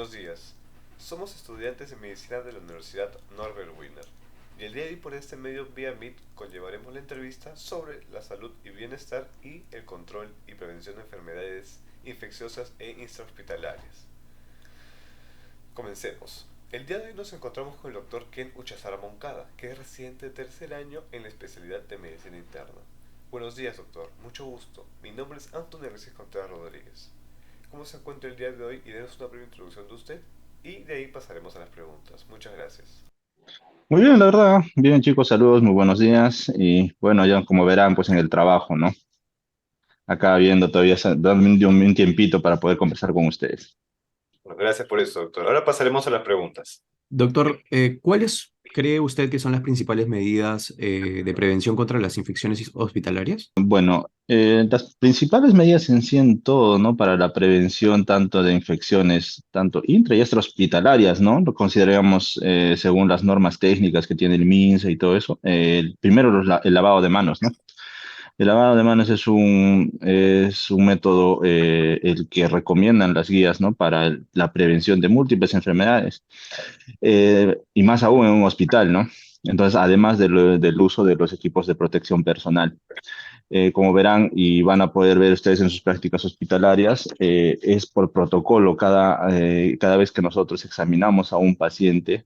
buenos días. Somos estudiantes de medicina de la Universidad Norbert Wiener y el día de hoy por este medio vía Meet conllevaremos la entrevista sobre la salud y bienestar y el control y prevención de enfermedades infecciosas e intrahospitalarias. Comencemos. El día de hoy nos encontramos con el doctor Ken Uchazara Moncada, que es residente de tercer año en la especialidad de medicina interna. Buenos días, doctor. Mucho gusto. Mi nombre es Antonio Alexis Contreras Rodríguez. ¿Cómo se encuentra el día de hoy? Y denos una breve introducción de usted y de ahí pasaremos a las preguntas. Muchas gracias. Muy bien, la verdad. Bien, chicos, saludos, muy buenos días. Y bueno, ya como verán, pues en el trabajo, ¿no? Acá viendo todavía, dando un tiempito para poder conversar con ustedes. Bueno, gracias por eso, doctor. Ahora pasaremos a las preguntas. Doctor, ¿cuáles cree usted que son las principales medidas de prevención contra las infecciones hospitalarias? Bueno, las principales medidas en sí en todo, ¿no? Para la prevención tanto de infecciones, tanto intra y extrahospitalarias, ¿no? Lo consideramos según las normas técnicas que tiene el MINSA y todo eso. Primero, el lavado de manos, ¿no? El lavado de manos es un método el que recomiendan las guías, ¿no? Para la prevención de múltiples enfermedades, y más aún en un hospital, ¿no? Entonces, además del uso de los equipos de protección personal. Como verán y van a poder ver ustedes en sus prácticas hospitalarias, es por protocolo cada vez que nosotros examinamos a un paciente.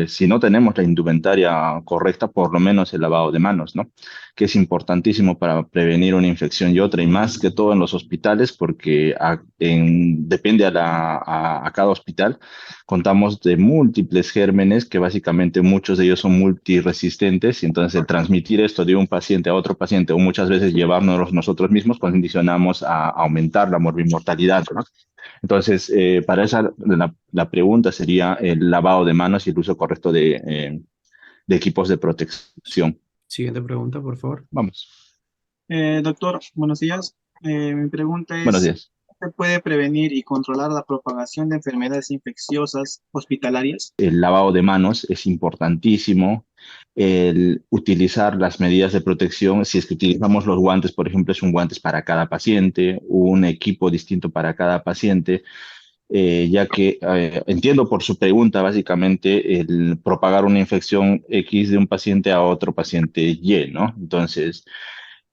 Si no tenemos la indumentaria correcta, por lo menos el lavado de manos, ¿no? Que es importantísimo para prevenir una infección y otra, y más que todo en los hospitales, porque depende a cada hospital, contamos de múltiples gérmenes que básicamente muchos de ellos son multiresistentes, y entonces el transmitir esto de un paciente a otro paciente o muchas veces llevárnoslos nosotros mismos condicionamos a aumentar la morbimortalidad, ¿no? Entonces, para esa, la pregunta sería el lavado de manos y el uso correcto de equipos de protección. Siguiente pregunta, por favor. Vamos. Doctor, buenos días. Mi pregunta Buenos es, días. ¿se puede prevenir y controlar la propagación de enfermedades infecciosas hospitalarias? El lavado de manos es importantísimo. El utilizar las medidas de protección, si es que utilizamos los guantes, por ejemplo, es un guantes para cada paciente, un equipo distinto para cada paciente, ya que entiendo por su pregunta, básicamente, el propagar una infección X de un paciente a otro paciente Y, ¿no? Entonces,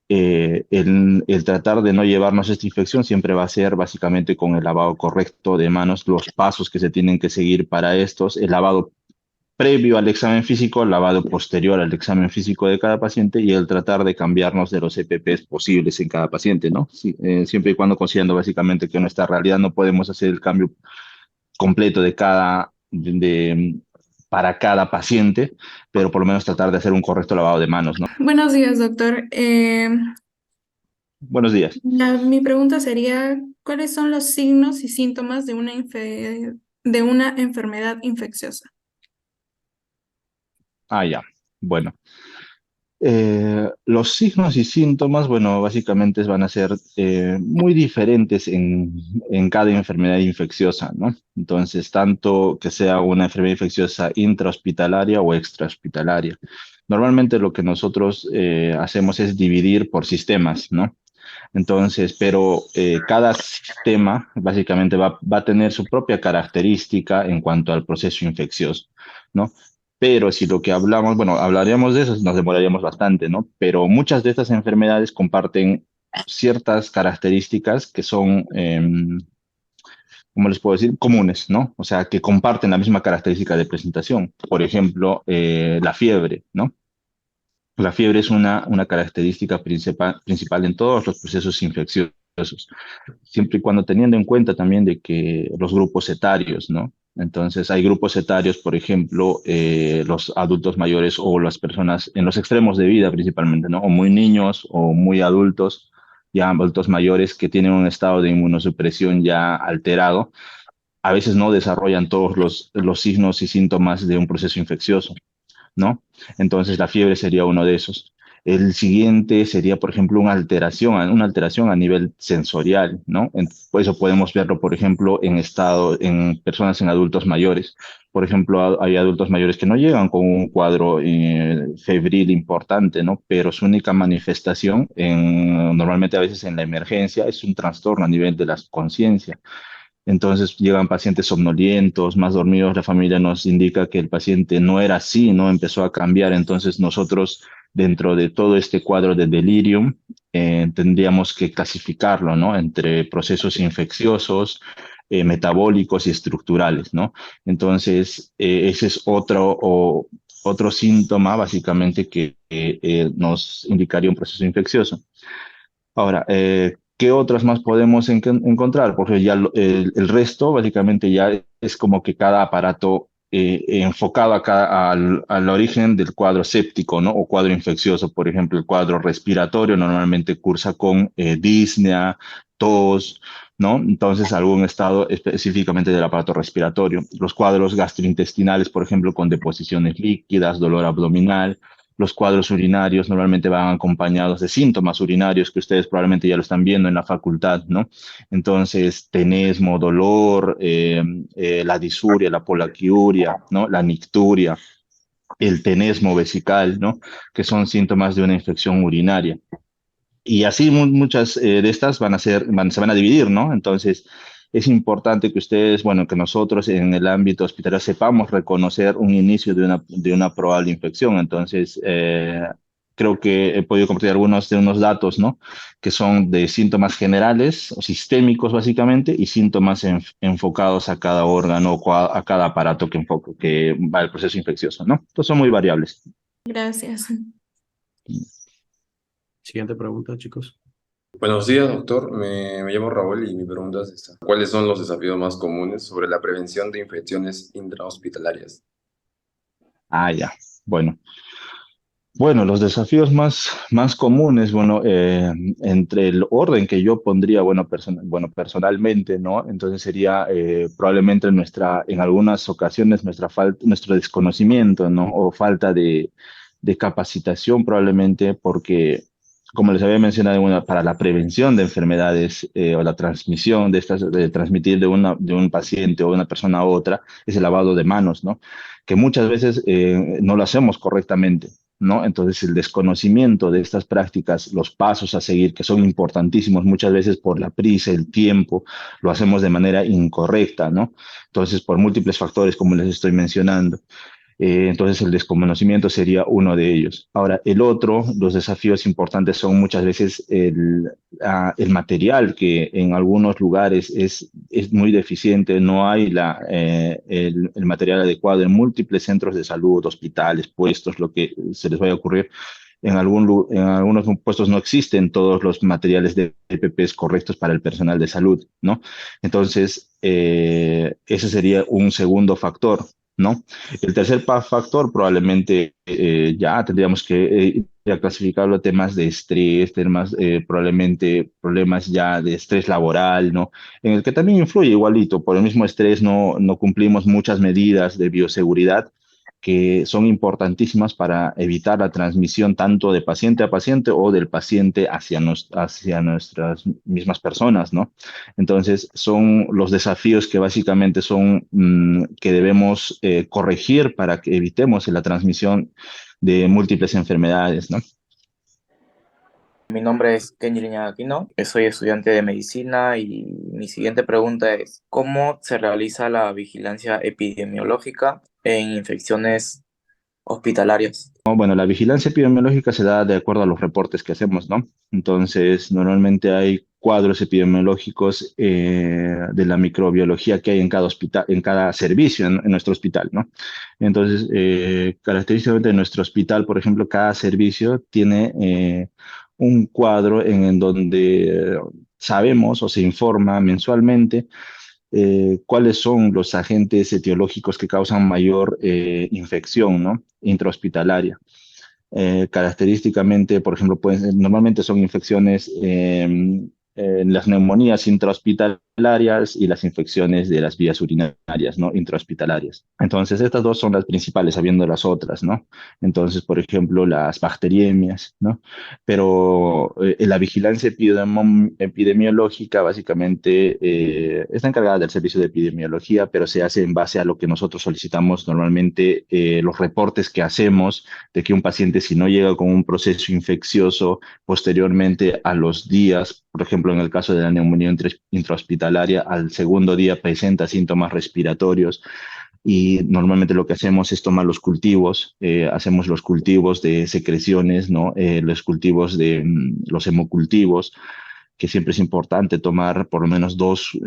el tratar de no llevarnos esta infección siempre va a ser básicamente con el lavado correcto de manos, los pasos que se tienen que seguir para estos, el lavado previo al examen físico, el lavado posterior al examen físico de cada paciente y el tratar de cambiarnos de los EPPs posibles en cada paciente, ¿no? Siempre y cuando considerando básicamente que en nuestra realidad no podemos hacer el cambio completo para cada paciente, pero por lo menos tratar de hacer un correcto lavado de manos, ¿no? Buenos días, doctor. Buenos días. Mi pregunta sería, ¿cuáles son los signos y síntomas de de una enfermedad infecciosa? Ah, ya. Bueno. Los signos y síntomas, bueno, básicamente van a ser muy diferentes en cada enfermedad infecciosa, ¿no? Entonces, tanto que sea una enfermedad infecciosa intrahospitalaria o extrahospitalaria. Normalmente lo que nosotros hacemos es dividir por sistemas, ¿no? Entonces, pero cada sistema básicamente va a tener su propia característica en cuanto al proceso infeccioso, ¿no? Pero si lo que hablamos, bueno, hablaríamos de eso, nos demoraríamos bastante, ¿no? Pero muchas de estas enfermedades comparten ciertas características que son, ¿cómo les puedo decir? Comunes, ¿no? O sea, que comparten la misma característica de presentación. Por ejemplo, la fiebre, ¿no? La fiebre es una característica principal en todos los procesos infecciosos, siempre y cuando teniendo en cuenta también de que los grupos etarios, ¿no? Entonces, hay grupos etarios, por ejemplo, los adultos mayores o las personas en los extremos de vida principalmente, ¿no? O muy niños o muy adultos, ya adultos mayores que tienen un estado de inmunosupresión ya alterado, a veces no desarrollan todos los signos y síntomas de un proceso infeccioso, ¿no? Entonces la fiebre sería uno de esos. El siguiente sería, por ejemplo, una alteración a nivel sensorial, ¿no? Por eso podemos verlo, por ejemplo, en personas, en adultos mayores. Por ejemplo, hay adultos mayores que no llegan con un cuadro febril importante, ¿no? Pero su única manifestación, normalmente a veces en la emergencia, es un trastorno a nivel de la conciencia. Entonces llegan pacientes somnolientos, más dormidos, la familia nos indica que el paciente no era así, no empezó a cambiar. Entonces nosotros, dentro de todo este cuadro de delirium, tendríamos que clasificarlo, ¿no? Entre procesos infecciosos, metabólicos y estructurales, ¿no? Entonces, ese es otro síntoma, básicamente, que nos indicaría un proceso infeccioso. Ahora, ¿qué otras más podemos encontrar? Porque ya el resto, básicamente, ya es como que cada aparato enfocado al origen del cuadro séptico, ¿no? O cuadro infeccioso. Por ejemplo, el cuadro respiratorio normalmente cursa con disnea, tos, ¿no? Entonces, algún estado específicamente del aparato respiratorio. Los cuadros gastrointestinales, por ejemplo, con deposiciones líquidas, dolor abdominal. Los cuadros urinarios normalmente van acompañados de síntomas urinarios que ustedes probablemente ya lo están viendo en la facultad, ¿no? Entonces, tenesmo, dolor, la disuria, la polaquiuria, ¿no? La nicturia, el tenesmo vesical, ¿no? Que son síntomas de una infección urinaria. Y así muchas de estas se van a dividir, ¿no? Entonces, es importante que ustedes, bueno, que nosotros en el ámbito hospitalario sepamos reconocer un inicio de una probable infección. Entonces, creo que he podido compartir algunos de unos datos, ¿no? Que son de síntomas generales o sistémicos, básicamente, y síntomas enfocados a cada órgano o a cada aparato que va al proceso infeccioso, ¿no? Entonces, son muy variables. Gracias. Siguiente pregunta, chicos. Buenos días, doctor. Me llamo Raúl y mi pregunta es esta. ¿Cuáles son los desafíos más comunes sobre la prevención de infecciones intrahospitalarias? Ah, ya. Bueno. Bueno, los desafíos más comunes, bueno, entre el orden que yo pondría, bueno, personalmente, ¿no? Entonces sería probablemente en algunas ocasiones nuestro desconocimiento, ¿no? O falta de capacitación probablemente porque, como les había mencionado, para la prevención de enfermedades o la transmisión de transmitir de un paciente o de una persona a otra, es el lavado de manos, ¿no? Que muchas veces no lo hacemos correctamente. ¿No? Entonces, el desconocimiento de estas prácticas, los pasos a seguir, que son importantísimos, muchas veces por la prisa, el tiempo, lo hacemos de manera incorrecta, ¿no? Entonces, por múltiples factores, como les estoy mencionando. Entonces, el desconocimiento sería uno de ellos. Ahora, los desafíos importantes son muchas veces el material, que en algunos lugares es muy deficiente, no hay el material adecuado en múltiples centros de salud, hospitales, puestos, lo que se les vaya a ocurrir. En algunos puestos no existen todos los materiales de EPPs correctos para el personal de salud, ¿no? Entonces, ese sería un segundo factor, ¿no? El tercer factor probablemente ya tendríamos que ya clasificarlo temas de estrés, probablemente problemas ya de estrés laboral, ¿no? En el que también influye igualito, por el mismo estrés no cumplimos muchas medidas de bioseguridad que son importantísimas para evitar la transmisión tanto de paciente a paciente o del paciente hacia nuestras mismas personas, ¿no? Entonces, son los desafíos que básicamente son que debemos corregir para que evitemos la transmisión de múltiples enfermedades, ¿no? Mi nombre es Kenji Aquino, soy estudiante de medicina y mi siguiente pregunta es, ¿cómo se realiza la vigilancia epidemiológica en infecciones hospitalarias? Bueno, la vigilancia epidemiológica se da de acuerdo a los reportes que hacemos, ¿no? Entonces, normalmente hay cuadros epidemiológicos de la microbiología que hay en cada hospital, en cada servicio en nuestro hospital, ¿no? Entonces, característicamente en nuestro hospital, por ejemplo, cada servicio tiene un cuadro en donde sabemos o se informa mensualmente cuáles son los agentes etiológicos que causan mayor infección, ¿no? Intrahospitalaria. Característicamente, por ejemplo, normalmente son infecciones, las neumonías intrahospitalarias y las infecciones de las vías urinarias, ¿no? Intrahospitalarias. Entonces, estas dos son las principales, habiendo las otras, ¿no? Entonces, por ejemplo, las bacteriemias, ¿no? Pero la vigilancia epidemiológica básicamente está encargada del servicio de epidemiología, pero se hace en base a lo que nosotros solicitamos normalmente, los reportes que hacemos de que un paciente, si no llega con un proceso infeccioso posteriormente a los días, por ejemplo, en el caso de la neumonía intrahospitalaria, intrahospitalaria, al segundo día presenta síntomas respiratorios y normalmente lo que hacemos es tomar los cultivos, hacemos los cultivos de secreciones, ¿no? Los cultivos de los hemocultivos, que siempre es importante tomar por lo menos dos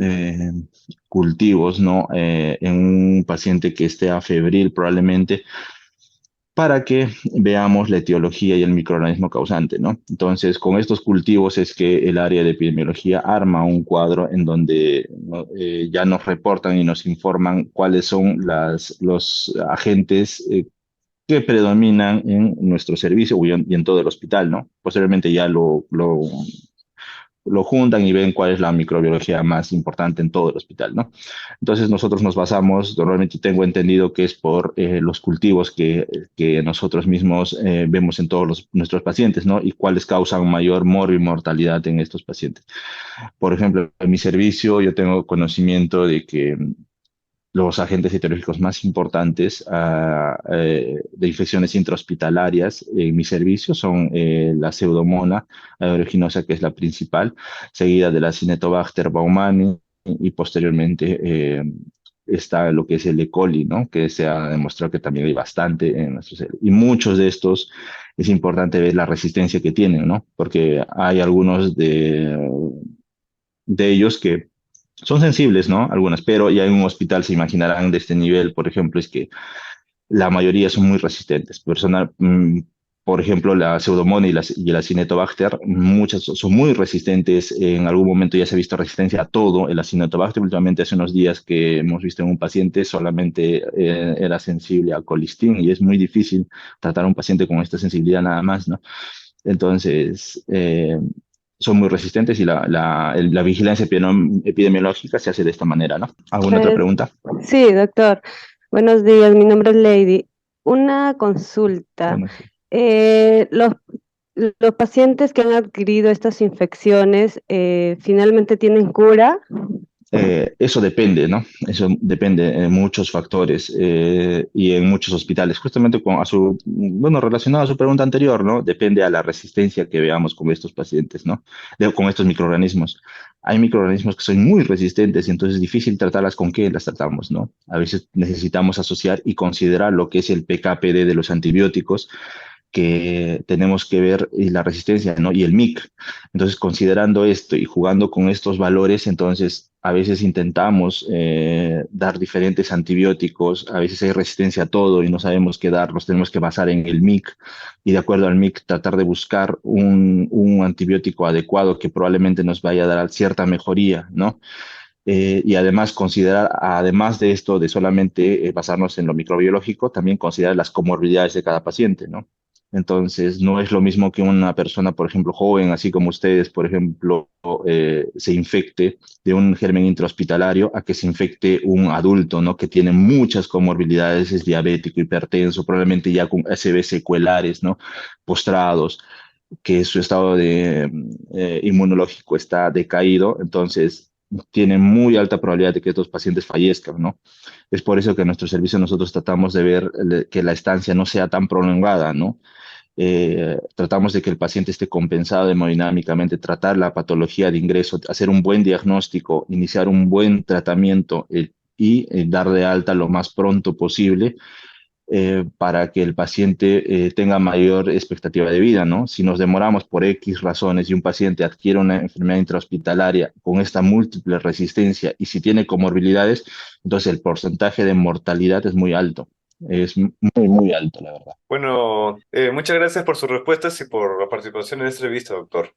cultivos, ¿no? En un paciente que esté afebril probablemente, para que veamos la etiología y el microorganismo causante, ¿no? Entonces, con estos cultivos es que el área de epidemiología arma un cuadro en donde, ¿no? Ya nos reportan y nos informan cuáles son los agentes que predominan en nuestro servicio y en todo el hospital, ¿no? Posteriormente ya lo juntan y ven cuál es la microbiología más importante en todo el hospital, ¿no? Entonces nosotros nos basamos, normalmente tengo entendido que es por los cultivos que nosotros mismos vemos en todos nuestros pacientes, ¿no? Y cuáles causan mayor mortalidad en estos pacientes. Por ejemplo, en mi servicio yo tengo conocimiento de que los agentes etiológicos más importantes de infecciones intrahospitalarias en mi servicio son la Pseudomonas aeruginosa, que es la principal, seguida de la Cinetobacter baumannii y posteriormente está lo que es el E. coli, ¿no? Que se ha demostrado que también hay bastante en nuestro cerebro. Y muchos de estos es importante ver la resistencia que tienen, ¿no? Porque hay algunos de ellos que son sensibles, ¿no? Algunas, pero ya en un hospital se imaginarán de este nivel, por ejemplo, es que la mayoría son muy resistentes. Por ejemplo, la Pseudomonas y la Cinetobacter, muchas son muy resistentes. En algún momento ya se ha visto resistencia a todo. En la Cinetobacter, últimamente hace unos días que hemos visto en un paciente, solamente era sensible a colistin y es muy difícil tratar a un paciente con esta sensibilidad nada más, ¿no? Entonces, son muy resistentes y la vigilancia epidemiológica se hace de esta manera, ¿no? ¿Alguna otra pregunta? Sí, doctor. Buenos días, mi nombre es Lady. Una consulta. Bueno, sí. ¿Los pacientes que han adquirido estas infecciones finalmente tienen cura? Eso depende, ¿no? Eso depende de muchos factores y en muchos hospitales. Justamente bueno, relacionado a su pregunta anterior, ¿no? Depende a la resistencia que veamos con estos pacientes, ¿no? Con estos microorganismos. Hay microorganismos que son muy resistentes y entonces es difícil tratarlas con qué las tratamos, ¿no? A veces necesitamos asociar y considerar lo que es el PKPD de los antibióticos, que tenemos que ver y la resistencia, ¿no? Y el MIC. Entonces, considerando esto y jugando con estos valores, entonces a veces intentamos dar diferentes antibióticos, a veces hay resistencia a todo y no sabemos qué dar, los tenemos que basar en el MIC y de acuerdo al MIC tratar de buscar un antibiótico adecuado que probablemente nos vaya a dar cierta mejoría, ¿no? Y además considerar, además de esto, de solamente basarnos en lo microbiológico, también considerar las comorbilidades de cada paciente, ¿no? Entonces, no es lo mismo que una persona, por ejemplo, joven, así como ustedes, por ejemplo, se infecte de un germen intrahospitalario a que se infecte un adulto, ¿no? Que tiene muchas comorbilidades, es diabético, hipertenso, probablemente ya con ACV secuelares, ¿no? Postrados, que su estado inmunológico está decaído, entonces tiene muy alta probabilidad de que estos pacientes fallezcan, ¿no? Es por eso que en nuestro servicio nosotros tratamos de ver que la estancia no sea tan prolongada, ¿no? Tratamos de que el paciente esté compensado hemodinámicamente, tratar la patología de ingreso, hacer un buen diagnóstico, iniciar un buen tratamiento y dar de alta lo más pronto posible para que el paciente tenga mayor expectativa de vida, ¿no? Si nos demoramos por X razones y un paciente adquiere una enfermedad intrahospitalaria con esta múltiple resistencia y si tiene comorbilidades, entonces el porcentaje de mortalidad es muy alto. Es muy, muy alto, la verdad. Bueno, muchas gracias por sus respuestas y por la participación en esta entrevista, doctor.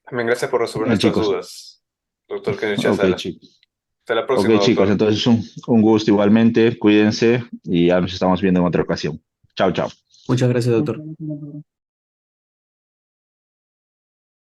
También gracias por resolver nuestras Chicos, dudas, doctor Kenneth ok, Chazala. chicos. Hasta la Ok, próxima, chicos, doctor. entonces un gusto igualmente, cuídense y ya nos estamos viendo en otra ocasión. Chao, chao. Muchas gracias, doctor.